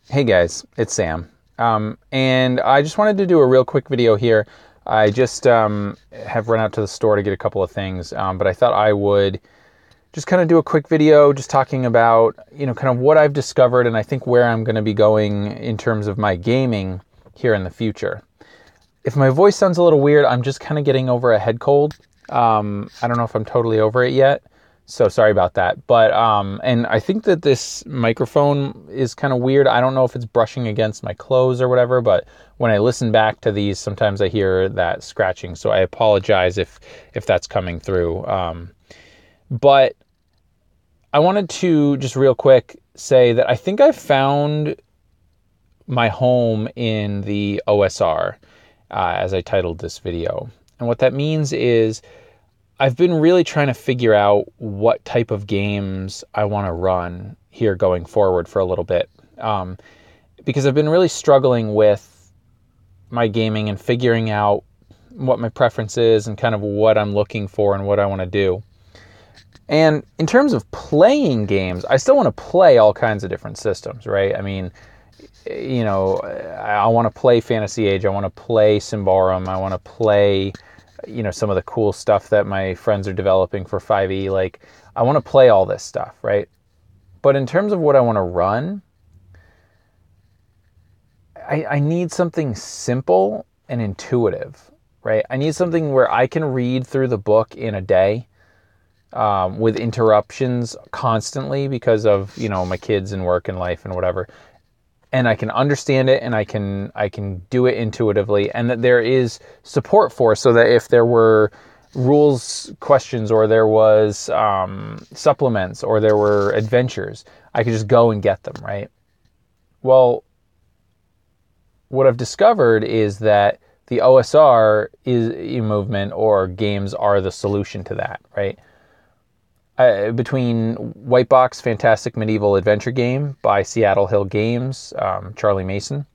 Hey guys, it's Sam. And I just wanted to do a real quick video here. I just have run out to the store to get a couple of things, but I thought I would just kind of do a quick video just talking about, kind of what I've discovered and I think where I'm going to be going in terms of my gaming here in the future. If my voice sounds a little weird, I'm just kind of getting over a head cold. I don't know if I'm totally over it yet. So sorry about that. But, and I think that this microphone is kind of weird. I don't know if it's brushing against my clothes or whatever, but when I listen back to these, sometimes I hear that scratching. So I apologize if that's coming through. But I wanted to just real quick say that I think I found my home in the OSR, as I titled this video. And what that means is I've been really trying to figure out what type of games I want to run here going forward for a little bit. Because I've been really struggling with my gaming and figuring out what my preference is and kind of what I'm looking for and what I want to do. And in terms of playing games, I still want to play all kinds of different systems, right? I mean, I want to play Fantasy Age. I want to play Symbaroum. I want to play some of the cool stuff that my friends are developing for 5e. Like, I want to play all this stuff, right? But in terms of what I want to run, I need something simple and intuitive, right? I need something where I can read through the book in a day, with interruptions constantly because of, my kids and work and life and whatever. And I can understand it and I can do it intuitively, and that there is support for, so that if there were rules questions or there was supplements or there were adventures, I could just go and get them, right? Well, what I've discovered is that the OSR movement or games are the solution to that, right? Between White Box Fantastic Medieval Adventure Game by Seattle Hill Games, Charlie Mason,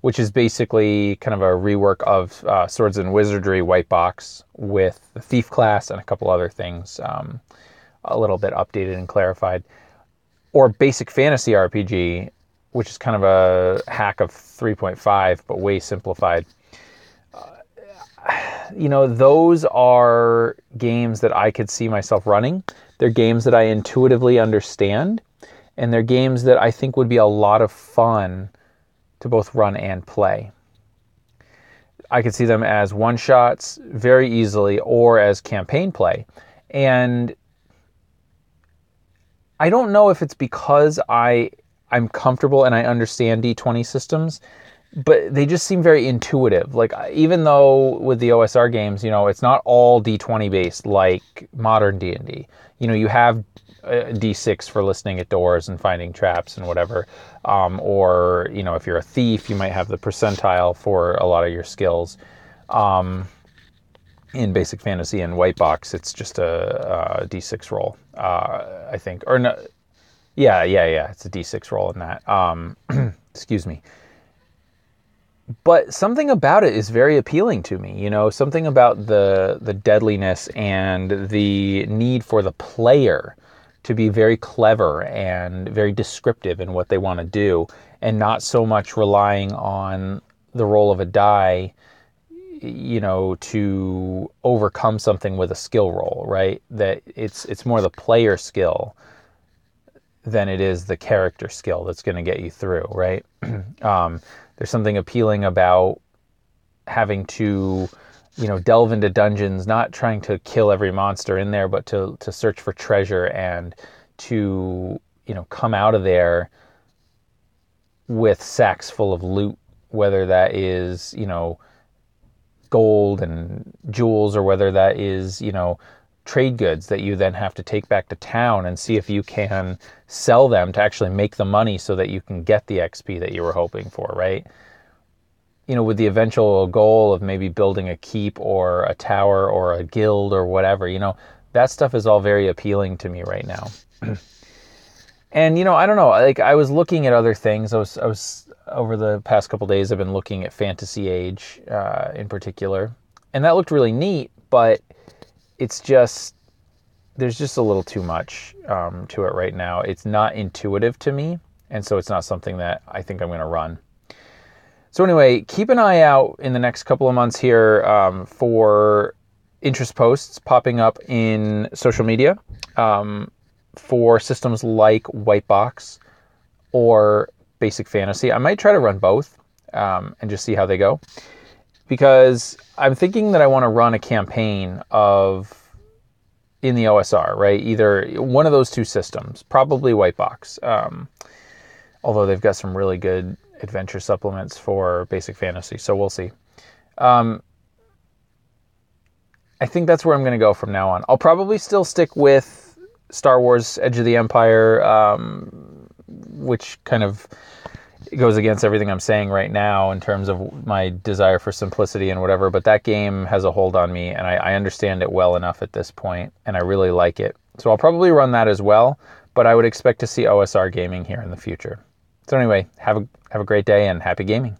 which is basically kind of a rework of Swords and Wizardry White Box with the Thief class and a couple other things, a little bit updated and clarified. Or Basic Fantasy RPG, which is kind of a hack of 3.5, but way simplified. Those are games that I could see myself running. They're games that I intuitively understand, and they're games that I think would be a lot of fun to both run and play. I could see them as one-shots very easily, or as campaign play. And I don't know if it's because I'm comfortable and I understand D20 systems, but they just seem very intuitive. Like, even though with the OSR games, it's not all D20 based like modern D&D. You have D6 for listening at doors and finding traps and whatever. Or, if you're a thief, you might have the percentile for a lot of your skills. In Basic Fantasy and White Box, it's just a D6 roll, I think. Or no, yeah, it's a D6 roll in that. Excuse me. But something about it is very appealing to me, something about the deadliness and the need for the player to be very clever and very descriptive in what they want to do, and not so much relying on the roll of a die, to overcome something with a skill roll, right? That it's more the player skill than it is the character skill that's going to get you through, right? There's something appealing about having to, delve into dungeons, not trying to kill every monster in there, but to search for treasure and to, come out of there with sacks full of loot, whether that is, gold and jewels, or whether that is, trade goods that you then have to take back to town and see if you can sell them to actually make the money so that you can get the XP that you were hoping for, right? With the eventual goal of maybe building a keep or a tower or a guild or whatever, that stuff is all very appealing to me right now. And, I don't know, like, I was looking at other things. I was over the past couple days, I've been looking at Fantasy Age in particular, and that looked really neat, but it's just, there's just a little too much to it right now. It's not intuitive to me, And so it's not something that I think I'm going to run. So anyway, keep an eye out in the next couple of months here for interest posts popping up in social media for systems like Whitebox or Basic Fantasy. I might try to run both and just see how they go, because I'm thinking that I want to run a campaign in the OSR, right? Either one of those two systems, probably Whitebox, although they've got some really good adventure supplements for Basic Fantasy, so we'll see. I think that's where I'm going to go from now on. I'll probably still stick with Star Wars Edge of the Empire, which kind of goes against everything I'm saying right now in terms of my desire for simplicity and whatever, but that game has a hold on me, and I understand it well enough at this point, and I really like it. So I'll probably run that as well, but I would expect to see OSR gaming here in the future. So anyway, have a great day and happy gaming.